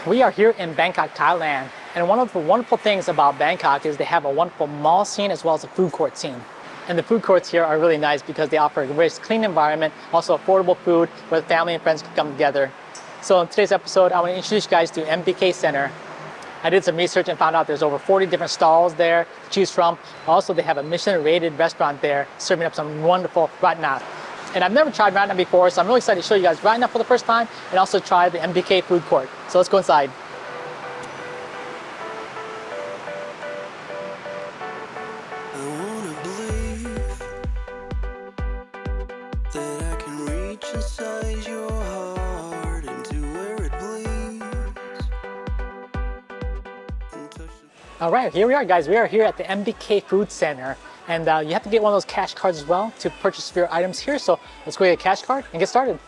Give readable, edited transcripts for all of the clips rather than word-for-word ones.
We are here in Bangkok, Thailand, and one of the wonderful things about Bangkok is they have a wonderful mall scene as well as a food court scene. And the food courts here are really nice because they offer a very clean environment, also affordable food where family and friends can come together. So in today's episode, I want to introduce you guys to MBK Center. I did some research and found out there's over 40 different stalls there to choose from. Also, they have a Michelin-rated restaurant there serving up some wonderful ratna. And I've never tried ratna before, so I'm really excited to show you guys ratna for the first time and also try the MBK Food Court. So let's go inside. All right, here we are, guys. We are here at the MBK Food Center, and you have to get one of those cash cards as well to purchase your items here. So let's go get a cash card and get started.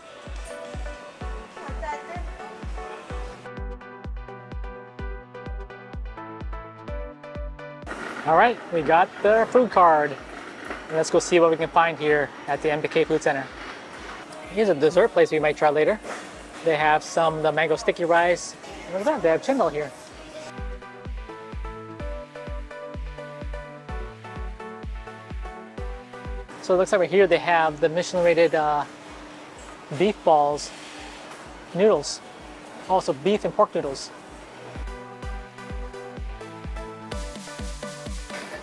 All right, we got the food card. And let's go see what we can find here at the MBK Food Center. Here's a dessert place we might try later. They have the mango sticky rice. Look at that, they have chendol here. So it looks like right here they have the Michelin-rated beef balls, noodles, also beef and pork noodles.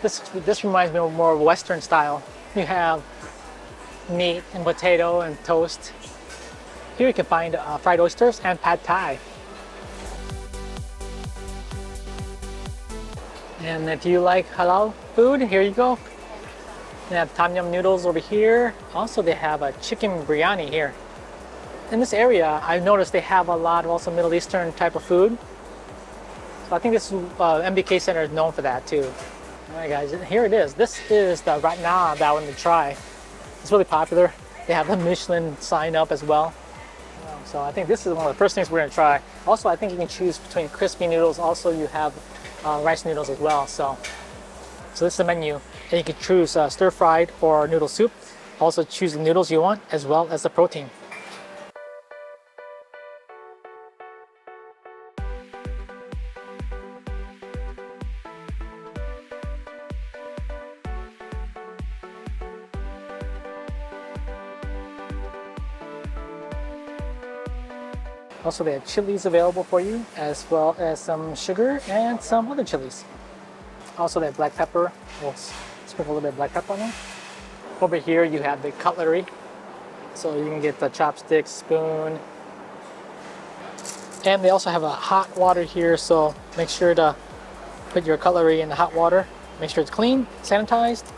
This reminds me of more Western style. You have meat and potato and toast. Here you can find fried oysters and pad thai. And if you like halal food, here you go. They have tom yum noodles over here. Also, they have a chicken biryani here. In this area, I've noticed they have a lot of also Middle Eastern type of food. So I think this MBK Center is known for that too. All right, guys, here it is. This is the ratna that I wanted to try. It's really popular. They have the Michelin sign up as well. So I think this is one of the first things we're gonna try. Also, I think you can choose between crispy noodles. Also, you have rice noodles as well. So this is the menu. And you can choose stir-fried or noodle soup. Also choose the noodles you want as well as the protein. Also, they have chilies available for you as well as some sugar and some other chilies. Also, they have black pepper. We'll sprinkle a little bit of black pepper on them. Over here, you have the cutlery. So you can get the chopstick, spoon. And they also have a hot water here, so make sure to put your cutlery in the hot water. Make sure it's clean, sanitized.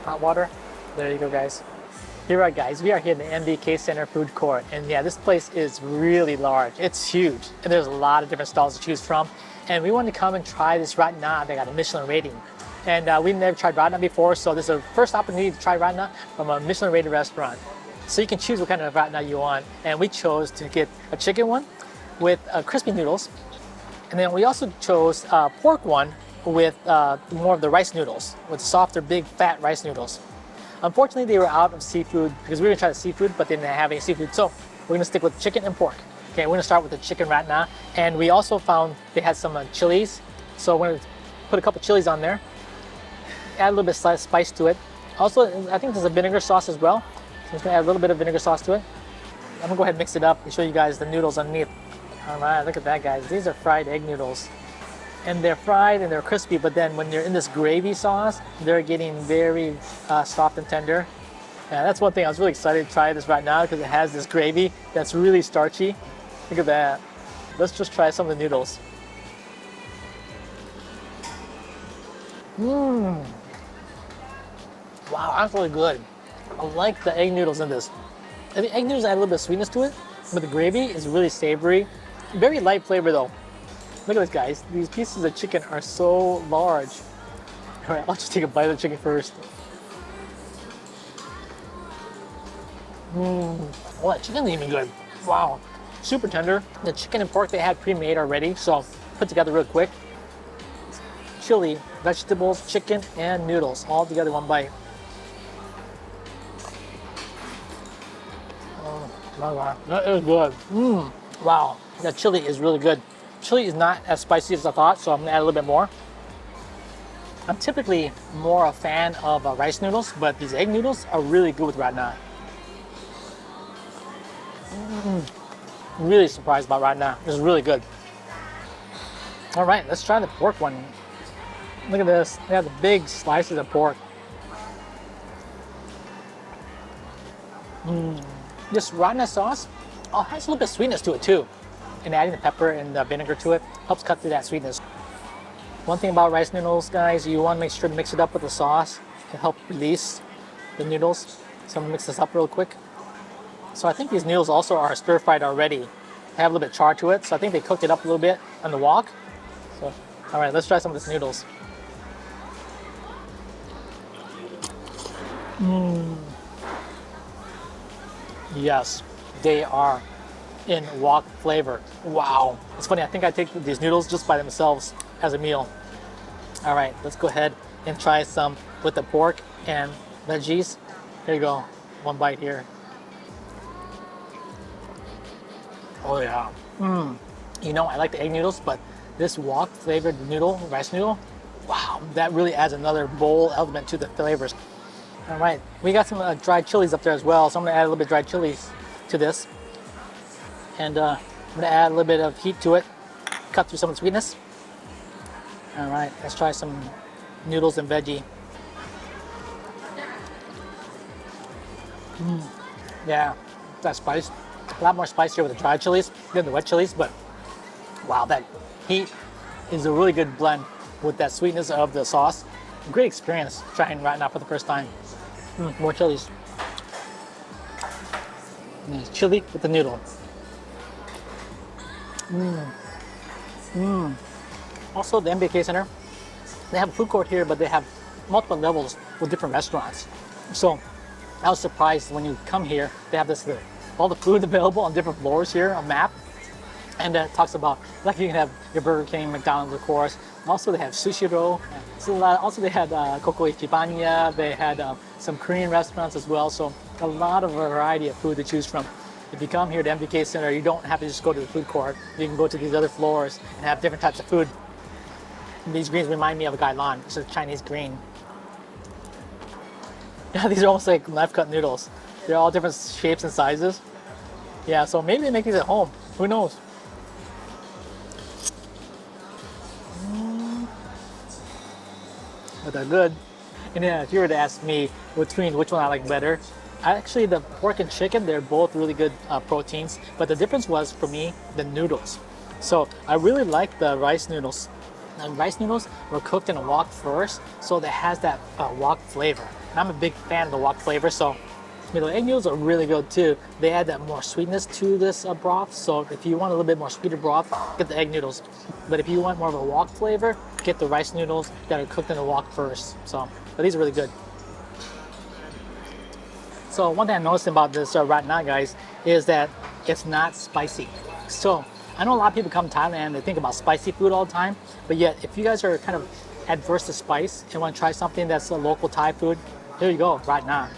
Hot water. There you go, guys. Here we are, guys. We are here in the MBK Center Food Court. And yeah, this place is really large. It's huge. And there's a lot of different stalls to choose from. And we wanted to come and try this ratna. They got a Michelin rating. And we never tried ratna before, so this is our first opportunity to try ratna from a Michelin-rated restaurant. So you can choose what kind of ratna you want. And we chose to get a chicken one with crispy noodles. And then we also chose a pork one with more of the rice noodles, with softer, big, fat rice noodles. Unfortunately, they were out of seafood because we were going to try the seafood, but they didn't have any seafood. So we're going to stick with chicken and pork. Okay, we're going to start with the chicken ratna. And we also found they had some chilies. So we're going to put a couple chilies on there. Add a little bit of spice to it. Also, I think there's a vinegar sauce as well. So I'm just going to add a little bit of vinegar sauce to it. I'm going to go ahead and mix it up and show you guys the noodles underneath. All right, look at that, guys. These are fried egg noodles. And they're fried and they're crispy, but then when you're in this gravy sauce, they're getting very soft and tender. Yeah, that's one thing I was really excited to try this right now because it has this gravy that's really starchy. Look at that. Let's just try some of the noodles. Mmm. Wow, that's really good. I like the egg noodles in this. And the egg noodles add a little bit of sweetness to it, but the gravy is really savory. Very light flavor though. Look at this, guys. These pieces of chicken are so large. All right, I'll just take a bite of the chicken first. Well, that chicken's even good. Wow, super tender. The chicken and pork they had pre-made already, so put together real quick. Chili, vegetables, chicken, and noodles all together in one bite. Oh my God, that is good. Wow, that chili is really good. chili is not as spicy as I thought, so I'm gonna add a little bit more. I'm typically more a fan of rice noodles, but these egg noodles are really good with ratna. Really surprised about ratna. It's really good. All right, let's try the pork one. Look at this. They have the big slices of pork. This ratna sauce has a little bit of sweetness to it too. And adding the pepper and the vinegar to it helps cut through that sweetness. One thing about rice noodles, guys, you want to make sure to mix it up with the sauce to help release the noodles. So I'm gonna mix this up real quick. So I think these noodles also are stir-fried already. They have a little bit of char to it, so I think they cooked it up a little bit on the wok. So, all right, let's try some of these noodles. Yes, they are in wok flavor. Wow. It's funny, I think I take these noodles just by themselves as a meal. All right, let's go ahead and try some with the pork and veggies. Here you go, one bite here. Oh yeah. You know, I like the egg noodles, but this wok flavored noodle, rice noodle, wow, that really adds another bold element to the flavors. All right, we got some dried chilies up there as well, so I'm gonna add a little bit of dried chilies to this. And I'm gonna add a little bit of heat to it, cut through some of the sweetness. All right, let's try some noodles and veggie. Yeah, that spice. A lot more spicier with the dried chilies than the wet chilies, but wow, that heat is a really good blend with that sweetness of the sauce. Great experience trying ratna for the first time. More chilies. Nice chili with the noodle. Also, the MBK Center, they have a food court here, but they have multiple levels with different restaurants. So I was surprised when you come here, they have this all the food available on different floors here, a map. And it talks about, like you can have your Burger King, McDonald's, of course. Also, they have sushi roll. So also, they had Coco Ichibanya. They had some Korean restaurants as well. So a lot of variety of food to choose from. If you come here to MBK Center, you don't have to just go to the food court. You can go to these other floors and have different types of food. And these greens remind me of a Gai Lan. It's a Chinese green. Yeah, these are almost like knife cut noodles. They're all different shapes and sizes. Yeah, so maybe they make these at home. Who knows? But they're good. And yeah, if you were to ask me between which one I like better, actually the pork and chicken, they're both really good proteins. But the difference was, for me, the noodles. So I really like the rice noodles. The rice noodles were cooked in a wok first, so that has that wok flavor. And I'm a big fan of the wok flavor, so the egg noodles are really good too. They add that more sweetness to this broth, so if you want a little bit more sweeter broth, get the egg noodles. But if you want more of a wok flavor, get the rice noodles that are cooked in the wok first. So, but these are really good. So one thing I noticed about this ratna, guys, is that it's not spicy. So I know a lot of people come to Thailand, they think about spicy food all the time, but yet if you guys are kind of adverse to spice and want to try something that's a local Thai food, here you go, ratna.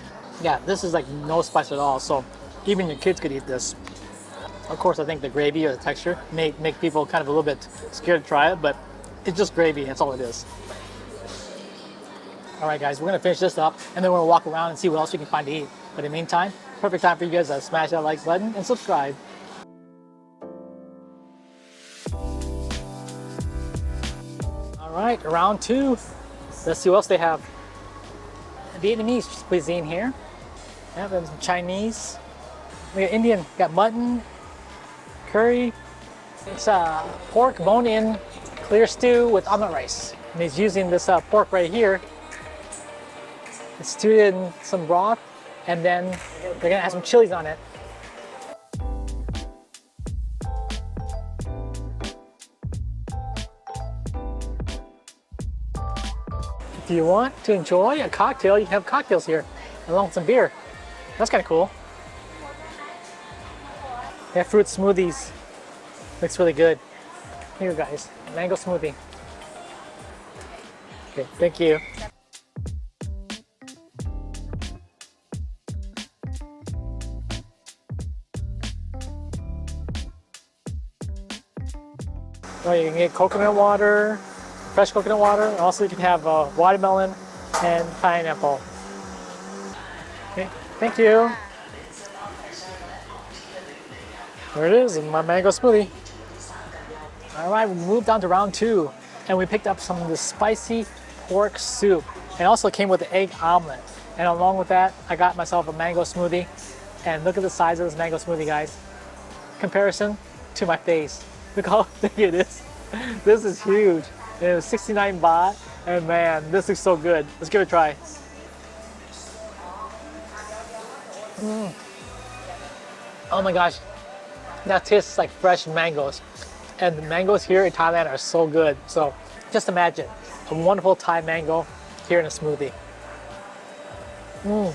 Yeah, this is like no spice at all, so even your kids could eat this. Of course, I think the gravy or the texture may make people kind of a little bit scared to try it, but it's just gravy, that's all it is. All right, guys, we're gonna finish this up, and then we're gonna walk around and see what else we can find to eat. But in the meantime, perfect time for you guys to smash that like button and subscribe. All right, round two. Let's see what else they have. Vietnamese cuisine here. Yeah, then some Chinese. We got Indian, got mutton, curry. It's pork bone-in clear stew with omelet rice. And he's using this pork right here. It's stewed in some broth, and then they're gonna add some chilies on it. If you want to enjoy a cocktail, you can have cocktails here, along with some beer. That's kind of cool. They have fruit smoothies. Looks really good. Here, guys, mango smoothie. Okay, thank you. So you can get coconut water, fresh coconut water. Also, you can have watermelon and pineapple. Okay, thank you. There it is, my mango smoothie. All right, we moved on to round 2, and we picked up some of the spicy pork soup. And also came with the egg omelet. And along with that, I got myself a mango smoothie. And look at the size of this mango smoothie, guys. Comparison to my face. Look how big it is. This is huge. And it was 69 baht. And man, this looks so good. Let's give it a try. Oh my gosh. That tastes like fresh mangoes. And the mangoes here in Thailand are so good. So just imagine a wonderful Thai mango here in a smoothie. All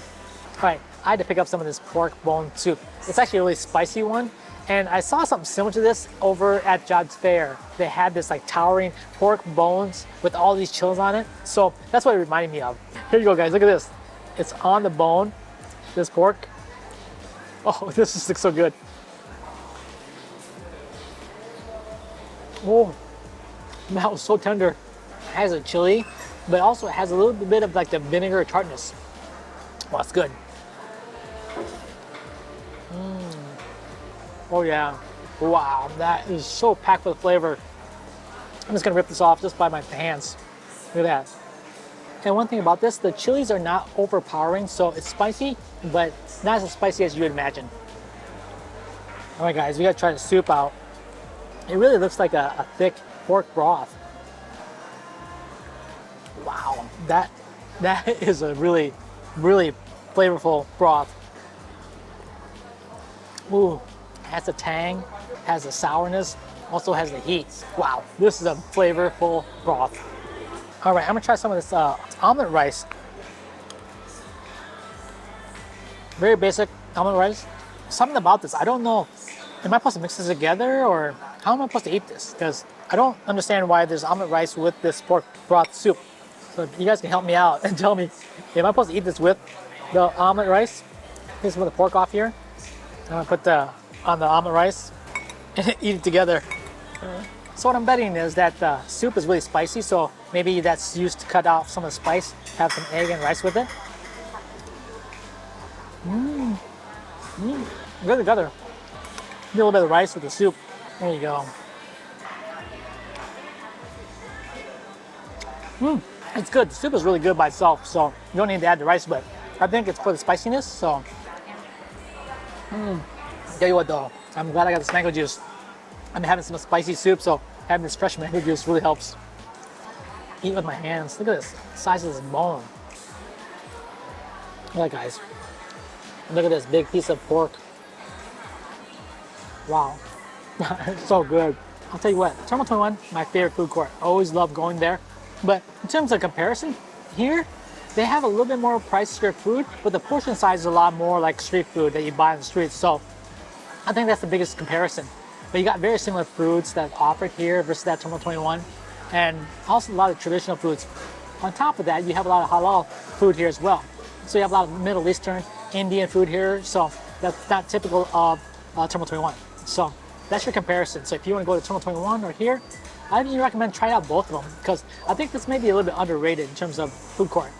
right, I had to pick up some of this pork bone soup. It's actually a really spicy one. And I saw something similar to this over at Jobs Fair. They had this like towering pork bones with all these chilies on it. So that's what it reminded me of. Here you go, guys, look at this. It's on the bone, this pork. Oh, this just looks so good. Oh, that was so tender. It has a chili, but also it has a little bit of like the vinegar tartness. Oh, it's good. Oh yeah. Wow, that is so packed with flavor. I'm just gonna rip this off just by my hands. Look at that. And one thing about this, the chilies are not overpowering, so it's spicy, but not as spicy as you would imagine. All right, guys, we gotta try the soup out. It really looks like a thick pork broth. Wow, that is a really, really flavorful broth. Ooh, has the tang, has the sourness, also has the heat. Wow, this is a flavorful broth. All right, I'm gonna try some of this omelet rice. Very basic omelet rice. Something about this, I don't know. Am I supposed to mix this together, or how am I supposed to eat this? Because I don't understand why there's omelet rice with this pork broth soup. So if you guys can help me out and tell me, am I supposed to eat this with the omelet rice? Take some of the pork off here. I'm gonna put on the omelet rice and eat it together. So what I'm betting is that the soup is really spicy, so maybe that's used to cut off some of the spice, have some egg and rice with it. Good together. A little bit of rice with the soup. There you go. It's good. The soup is really good by itself, so you don't need to add the rice, but I think it's for the spiciness, so. Tell you what though, I'm glad I got this mango juice. I'm having some spicy soup, so having this fresh mango juice really helps. Eat with my hands. Look at this, the size of this bone. Look at that, guys. Look at this big piece of pork. Wow, it's so good. I'll tell you what, Terminal 21, my favorite food court. I always love going there. But in terms of comparison, here, they have a little bit more pricier food, but the portion size is a lot more like street food that you buy on the street. So I think that's the biggest comparison. But you got very similar foods that are offered here versus that Terminal 21. And also a lot of traditional foods. On top of that, you have a lot of halal food here as well. So you have a lot of Middle Eastern, Indian food here. So that's not typical of Terminal 21. So that's your comparison. So if you want to go to Terminal 21 or here, I really recommend trying out both of them because I think this may be a little bit underrated in terms of food court.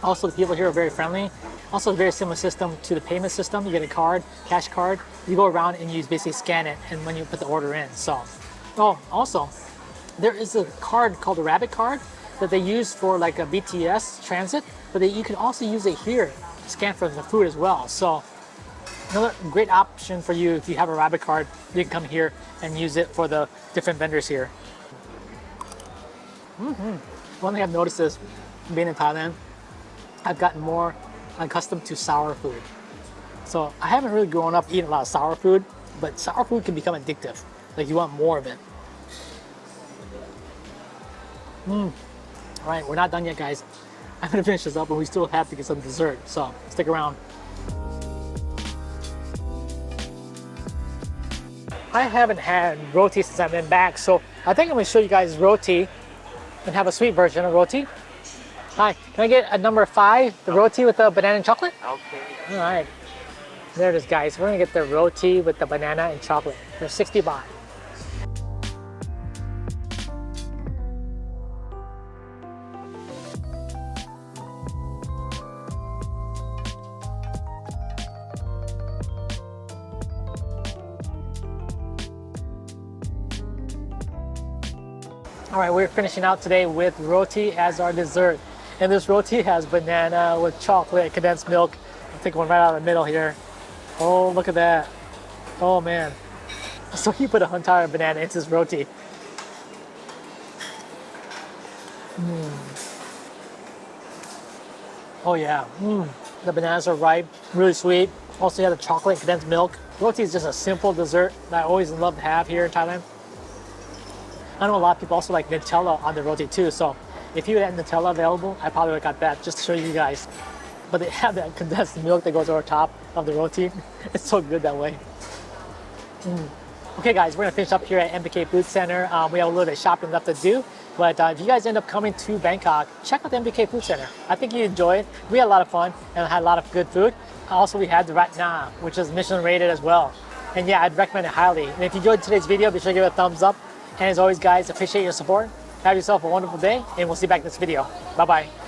Also, the people here are very friendly. Also, a very similar system to the payment system. You get a card, cash card. You go around and you basically scan it, and when you put the order in. So, also, there is a card called the Rabbit card that they use for like a BTS transit, but you can also use it here, scan for the food as well. So, another great option for you if you have a Rabbit card. You can come here and use it for the different vendors here. One thing I've noticed is, being in Thailand, I've gotten more accustomed to sour food. So I haven't really grown up eating a lot of sour food, but sour food can become addictive. Like you want more of it. All right, we're not done yet, guys. I'm gonna finish this up, and we still have to get some dessert. So stick around. I haven't had roti since I've been back, so I think I'm gonna show you guys roti and have a sweet version of roti. Hi, can I get a number 5, the roti with the banana and chocolate? Okay. All right. There it is, guys. We're gonna get the roti with the banana and chocolate. They're 60 baht. All right, we're finishing out today with roti as our dessert. And this roti has banana with chocolate, condensed milk. I'll take one right out of the middle here. Oh, look at that. Oh man. So he put an entire banana into his roti. Oh yeah. The bananas are ripe, really sweet. Also, you have the chocolate and condensed milk. Roti is just a simple dessert that I always love to have here in Thailand. I know a lot of people also like Nutella on the roti too. So if you had Nutella available, I probably would have got that just to show you guys. But they have that condensed milk that goes over top of the roti. It's so good that way. Okay guys, we're gonna finish up here at MBK Food Center. We have a little bit of shopping left to do, but if you guys end up coming to Bangkok, check out the MBK Food Center. I think you enjoy it. We had a lot of fun and had a lot of good food. Also, we had the ratna, which is Michelin-rated as well. And yeah, I'd recommend it highly. And if you enjoyed today's video, be sure to give it a thumbs up. And as always guys, appreciate your support. Have yourself a wonderful day, and we'll see you back in this video. Bye-bye.